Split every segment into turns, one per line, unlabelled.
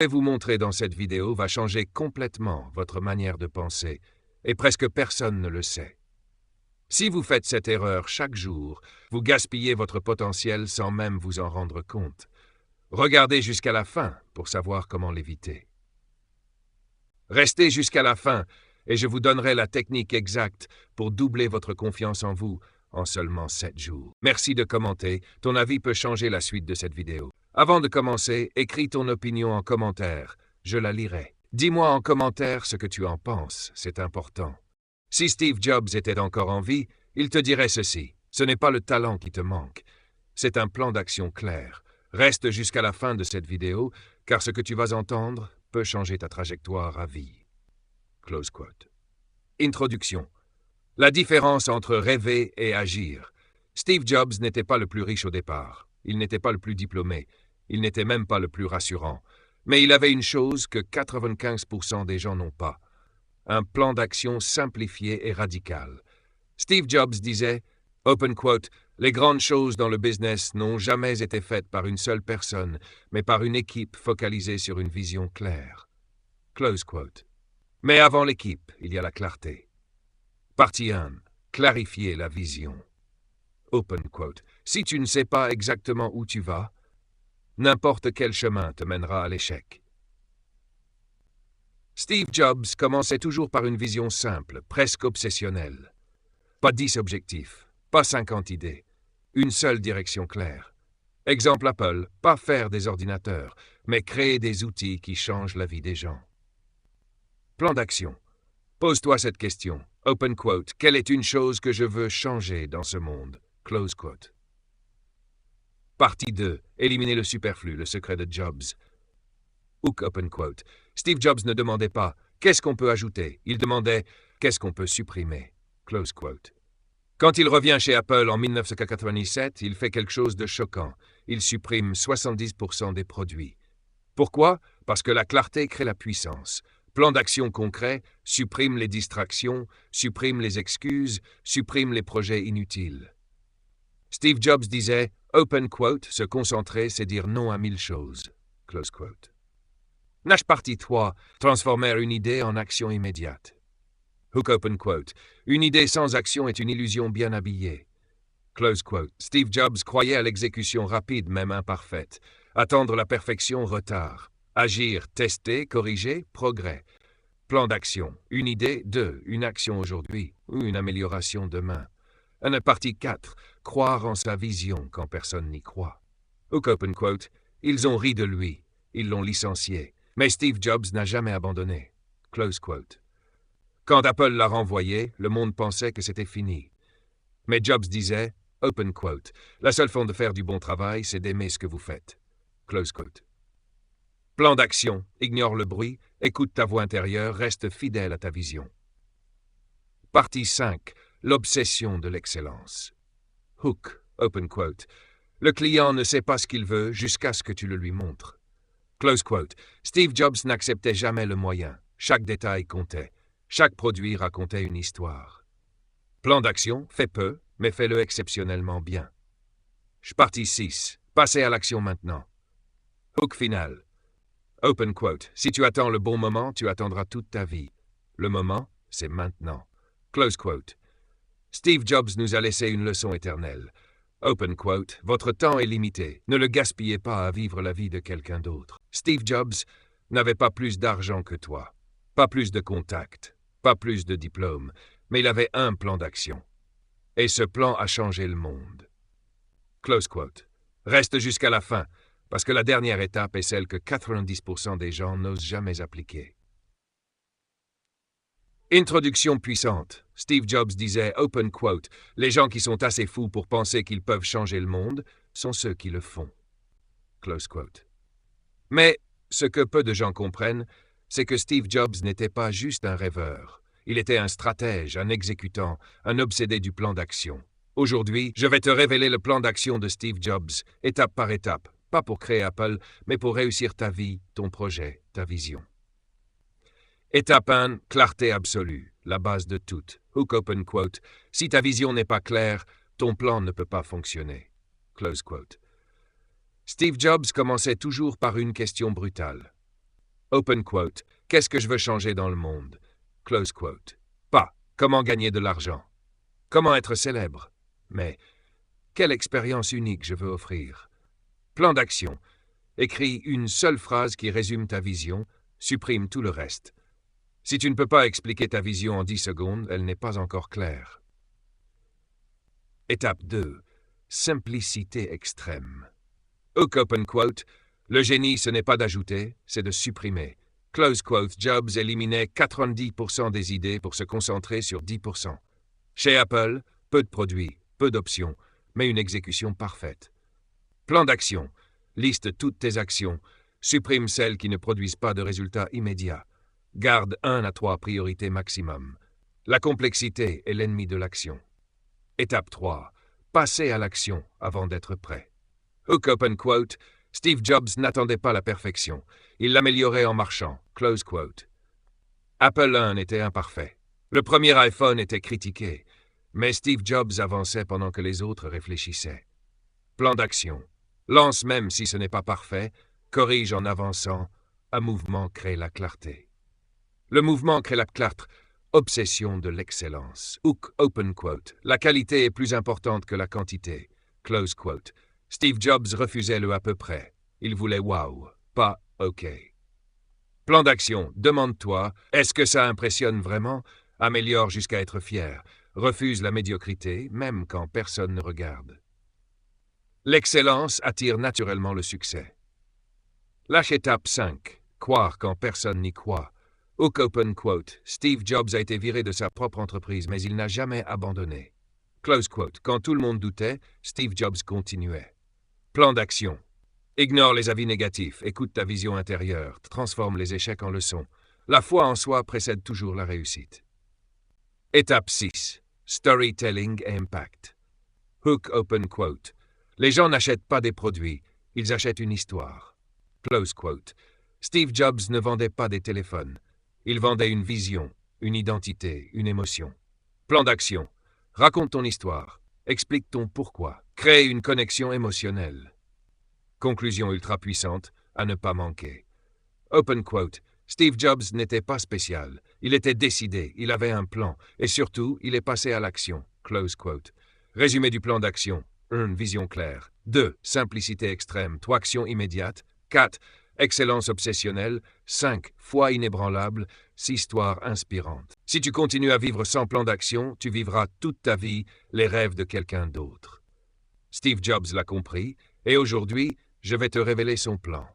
Je vais vous montrer dans cette vidéo va changer complètement votre manière de penser, et presque personne ne le sait. Si vous faites cette erreur chaque jour, vous gaspillez votre potentiel sans même vous en rendre compte. Regardez jusqu'à la fin pour savoir comment l'éviter. Restez jusqu'à la fin et je vous donnerai la technique exacte pour doubler votre confiance en vous en seulement 7 jours. Merci de commenter, ton avis peut changer la suite de cette vidéo. Avant de commencer, écris ton opinion en commentaire, je la lirai. Dis-moi en commentaire ce que tu en penses, c'est important. Si Steve Jobs était encore en vie, il te dirait ceci, ce n'est pas le talent qui te manque, c'est un plan d'action clair. Reste jusqu'à la fin de cette vidéo, car ce que tu vas entendre peut changer ta trajectoire à vie. Close quote. Introduction. La différence entre rêver et agir. Steve Jobs n'était pas le plus riche au départ. Il n'était pas le plus diplômé. Il n'était même pas le plus rassurant. Mais il avait une chose que 95% des gens n'ont pas. Un plan d'action simplifié et radical. Steve Jobs disait, open quote, « Les grandes choses dans le business n'ont jamais été faites par une seule personne, mais par une équipe focalisée sur une vision claire. » Close quote. Mais avant l'équipe, il y a la clarté. Partie 1. Clarifier la vision. Open quote. Si tu ne sais pas exactement où tu vas, n'importe quel chemin te mènera à l'échec. Steve Jobs commençait toujours par une vision simple, presque obsessionnelle. Pas 10 objectifs, pas 50 idées, une seule direction claire. Exemple Apple, pas faire des ordinateurs, mais créer des outils qui changent la vie des gens. Plan d'action. Pose-toi cette question. Open quote. Quelle est une chose que je veux changer dans ce monde? Close quote. Partie 2. Éliminer le superflu, le secret de Jobs. Hook open quote. Steve Jobs ne demandait pas « qu'est-ce qu'on peut ajouter ?» Il demandait « qu'est-ce qu'on peut supprimer ?» Close quote. Quand il revient chez Apple en 1997, il fait quelque chose de choquant. Il supprime 70% des produits. Pourquoi? Parce que la clarté crée la puissance. Plan d'action concret, supprime les distractions, supprime les excuses, supprime les projets inutiles. Steve Jobs disait, open quote, se concentrer, c'est dire non à 1000 choses. Close quote. Nash partie 3, transformer une idée en action immédiate. Hook open quote. Une idée sans action est une illusion bien habillée. Close quote. Steve Jobs croyait à l'exécution rapide, même imparfaite. Attendre la perfection, retard. Agir, tester, corriger, progrès. Plan d'action. Une idée, 2. Une action aujourd'hui ou une amélioration demain. Partie 4. Croire en sa vision quand personne n'y croit. Hook open quote. Ils ont ri de lui. Ils l'ont licencié. Mais Steve Jobs n'a jamais abandonné. Close quote. Quand Apple l'a renvoyé, le monde pensait que c'était fini. Mais Jobs disait, open quote, la seule façon de faire du bon travail, c'est d'aimer ce que vous faites. Close quote. Plan d'action, ignore le bruit, écoute ta voix intérieure, reste fidèle à ta vision. Partie 5. L'obsession de l'excellence. Hook, open quote. Le client ne sait pas ce qu'il veut jusqu'à ce que tu le lui montres. Close quote. Steve Jobs n'acceptait jamais le moyen. Chaque détail comptait. Chaque produit racontait une histoire. Plan d'action, fais peu, mais fais-le exceptionnellement bien. Partie 6. Passez à l'action maintenant. Hook final. Open quote. Si tu attends le bon moment, tu attendras toute ta vie. Le moment, c'est maintenant. Close quote. Steve Jobs nous a laissé une leçon éternelle. Open quote. Votre temps est limité. Ne le gaspillez pas à vivre la vie de quelqu'un d'autre. Steve Jobs n'avait pas plus d'argent que toi, pas plus de contacts, pas plus de diplômes, mais il avait un plan d'action. Et ce plan a changé le monde. Close quote. Reste jusqu'à la fin, parce que la dernière étape est celle que 90% des gens n'osent jamais appliquer. Introduction puissante. Steve Jobs disait, open quote, les gens qui sont assez fous pour penser qu'ils peuvent changer le monde sont ceux qui le font. Close quote. Mais ce que peu de gens comprennent, c'est que Steve Jobs n'était pas juste un rêveur. Il était un stratège, un exécutant, un obsédé du plan d'action. Aujourd'hui, je vais te révéler le plan d'action de Steve Jobs, étape par étape, pas pour créer Apple, mais pour réussir ta vie, ton projet, ta vision. Étape 1, clarté absolue, la base de tout. Hook open quote. Si ta vision n'est pas claire, ton plan ne peut pas fonctionner. Close quote. Steve Jobs commençait toujours par une question brutale. Open quote. Qu'est-ce que je veux changer dans le monde? Close quote. Pas comment gagner de l'argent. Comment être célèbre. Mais quelle expérience unique je veux offrir? Plan d'action. Écris une seule phrase qui résume ta vision, supprime tout le reste. Si tu ne peux pas expliquer ta vision en 10 secondes, elle n'est pas encore claire. Étape 2. Simplicité extrême. Hook open quote. Le génie, ce n'est pas d'ajouter, c'est de supprimer. Close quote. Jobs éliminait 90% des idées pour se concentrer sur 10%. Chez Apple, peu de produits, peu d'options, mais une exécution parfaite. Plan d'action. Liste toutes tes actions. Supprime celles qui ne produisent pas de résultats immédiats. Garde 1 à 3 priorités maximum. La complexité est l'ennemi de l'action. Étape 3. Passer à l'action avant d'être prêt. Hook open quote. Steve Jobs n'attendait pas la perfection. Il l'améliorait en marchant. Close quote. Apple 1 était imparfait. Le premier iPhone était critiqué. Mais Steve Jobs avançait pendant que les autres réfléchissaient. Plan d'action. Lance même si ce n'est pas parfait. Corrige en avançant. Un mouvement crée la clarté. Le mouvement crée la clarté. Obsession de l'excellence. Hook open quote. La qualité est plus importante que la quantité. Close quote. Steve Jobs refusait le à peu près. Il voulait wow, pas OK. Plan d'action. Demande-toi, est-ce que ça impressionne vraiment? Améliore jusqu'à être fier. Refuse la médiocrité, même quand personne ne regarde. L'excellence attire naturellement le succès. Lâche étape 5. Croire quand personne n'y croit. Hook open quote. Steve Jobs a été viré de sa propre entreprise, mais il n'a jamais abandonné. Close quote. Quand tout le monde doutait, Steve Jobs continuait. Plan d'action. Ignore les avis négatifs, écoute ta vision intérieure, transforme les échecs en leçons. La foi en soi précède toujours la réussite. Étape 6. Storytelling et impact. Hook open quote. Les gens n'achètent pas des produits, ils achètent une histoire. Close quote. Steve Jobs ne vendait pas des téléphones. Il vendait une vision, une identité, une émotion. Plan d'action. Raconte ton histoire. Explique ton pourquoi. Crée une connexion émotionnelle. Conclusion ultra puissante, à ne pas manquer. Open quote. Steve Jobs n'était pas spécial. Il était décidé, il avait un plan, et surtout, il est passé à l'action. Close quote. Résumé du plan d'action. 1. Vision claire. 2. Simplicité extrême. 3. Action immédiate. 4. Excellence obsessionnelle. 5. Foi inébranlable. 6. Histoire inspirante. Si tu continues à vivre sans plan d'action, tu vivras toute ta vie les rêves de quelqu'un d'autre. Steve Jobs l'a compris, et aujourd'hui, je vais te révéler son plan.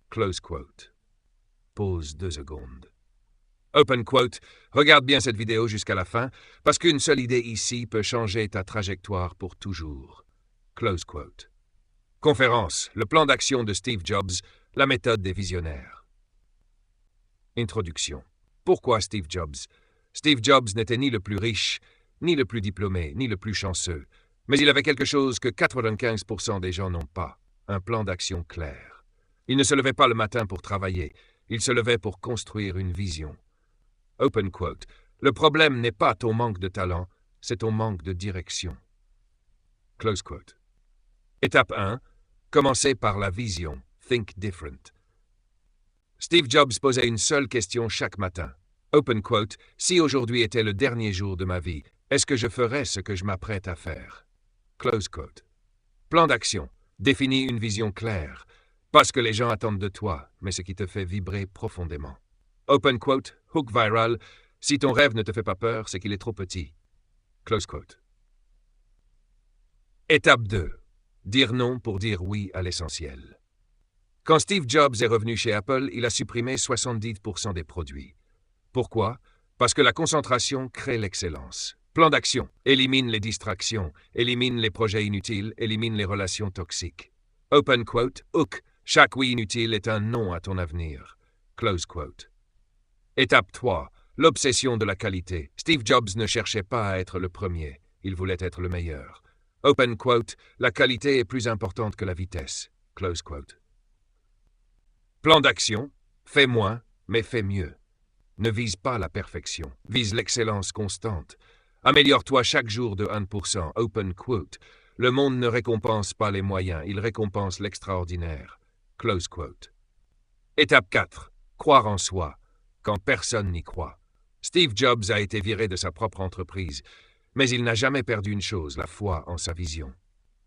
Close quote. Pause 2 secondes. Open quote. Regarde bien cette vidéo jusqu'à la fin, parce qu'une seule idée ici peut changer ta trajectoire pour toujours. Close quote. Conférence. Le plan d'action de Steve Jobs, la méthode des visionnaires. Introduction. Pourquoi Steve Jobs? Steve Jobs n'était ni le plus riche, ni le plus diplômé, ni le plus chanceux, mais il avait quelque chose que 95% des gens n'ont pas, un plan d'action clair. Il ne se levait pas le matin pour travailler, il se levait pour construire une vision. Open quote. Le problème n'est pas ton manque de talent, c'est ton manque de direction. Close quote. Étape 1. Commencez par la vision. Think different. Steve Jobs posait une seule question chaque matin. Open quote. Si aujourd'hui était le dernier jour de ma vie, est-ce que je ferais ce que je m'apprête à faire? Close quote. Plan d'action. Définis une vision claire. Pas ce que les gens attendent de toi, mais ce qui te fait vibrer profondément. Open quote. Hook viral. Si ton rêve ne te fait pas peur, c'est qu'il est trop petit. Close quote. Étape 2. Dire non pour dire oui à l'essentiel. Quand Steve Jobs est revenu chez Apple, il a supprimé 70% des produits. Pourquoi? Parce que la concentration crée l'excellence. Plan d'action. Élimine les distractions, élimine les projets inutiles, élimine les relations toxiques. Open quote. Hook. Chaque oui inutile est un non à ton avenir. Close quote. Étape 3. L'obsession de la qualité. Steve Jobs ne cherchait pas à être le premier, il voulait être le meilleur. Open quote. La qualité est plus importante que la vitesse. Close quote. Plan d'action. Fais moins, mais fais mieux. Ne vise pas la perfection, vise l'excellence constante. Améliore-toi chaque jour de 1%. Open quote. Le monde ne récompense pas les moyens, il récompense l'extraordinaire. Close quote. Étape 4. Croire en soi, quand personne n'y croit. Steve Jobs a été viré de sa propre entreprise, mais il n'a jamais perdu une chose, la foi en sa vision.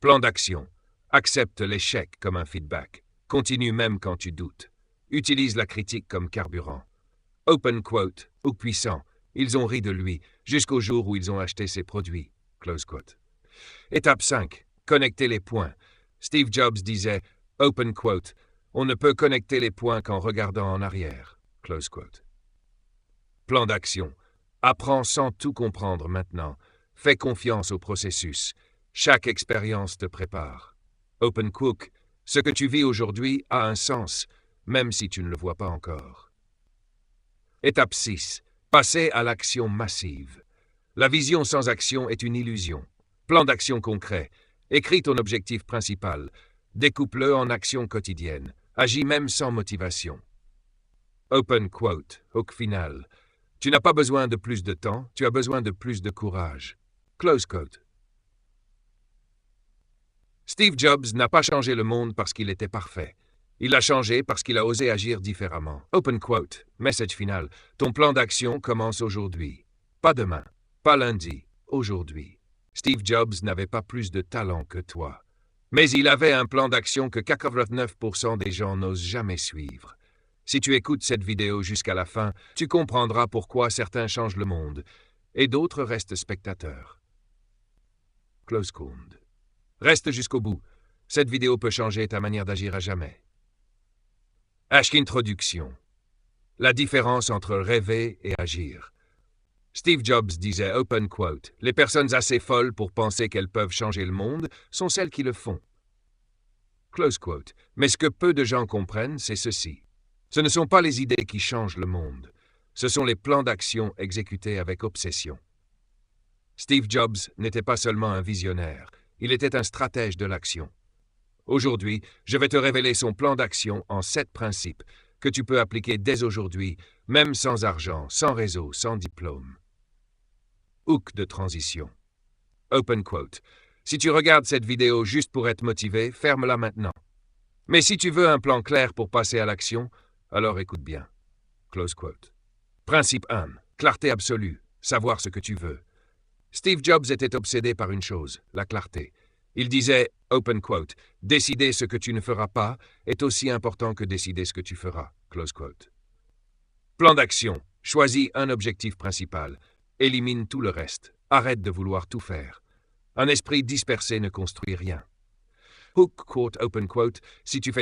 Plan d'action. Accepte l'échec comme un feedback. Continue même quand tu doutes. Utilise la critique comme carburant. Open quote, ou puissant. Ils ont ri de lui, jusqu'au jour où ils ont acheté ses produits. Close quote. Étape 5. Connecter les points. Steve Jobs disait, open quote, on ne peut connecter les points qu'en regardant en arrière. Close quote. Plan d'action. Apprends sans tout comprendre maintenant. Fais confiance au processus. Chaque expérience te prépare. Open Cook, ce que tu vis aujourd'hui a un sens, même si tu ne le vois pas encore. Étape 6. Passer à l'action massive. La vision sans action est une illusion. Plan d'action concret. Écris ton objectif principal. Découpe-le en actions quotidiennes. Agis même sans motivation. Open quote, hook final. Tu n'as pas besoin de plus de temps, tu as besoin de plus de courage. Close quote. Steve Jobs n'a pas changé le monde parce qu'il était parfait. Il l'a changé parce qu'il a osé agir différemment. Open quote, message final. Ton plan d'action commence aujourd'hui. Pas demain, pas lundi, aujourd'hui. Steve Jobs n'avait pas plus de talent que toi. Mais il avait un plan d'action que 89% des gens n'osent jamais suivre. Si tu écoutes cette vidéo jusqu'à la fin, tu comprendras pourquoi certains changent le monde et d'autres restent spectateurs. Close quote. Reste jusqu'au bout. Cette vidéo peut changer ta manière d'agir à jamais. Introduction. La différence entre rêver et agir. Steve Jobs disait, open quote, les personnes assez folles pour penser qu'elles peuvent changer le monde sont celles qui le font. Close quote. Mais ce que peu de gens comprennent, c'est ceci. Ce ne sont pas les idées qui changent le monde. Ce sont les plans d'action exécutés avec obsession. Steve Jobs n'était pas seulement un visionnaire, il était un stratège de l'action. Aujourd'hui, je vais te révéler son plan d'action en 7 principes que tu peux appliquer dès aujourd'hui, même sans argent, sans réseau, sans diplôme. Hook de transition. Open quote. Si tu regardes cette vidéo juste pour être motivé, ferme-la maintenant. Mais si tu veux un plan clair pour passer à l'action, alors écoute bien. Close quote. Principe 1. Clarté absolue. Savoir ce que tu veux. Steve Jobs était obsédé par une chose, la clarté. Il disait, open quote, décider ce que tu ne feras pas est aussi important que décider ce que tu feras. Close quote. Plan d'action. Choisis un objectif principal. Élimine tout le reste. Arrête de vouloir tout faire. Un esprit dispersé ne construit rien. Hook quote, open quote, si tu fais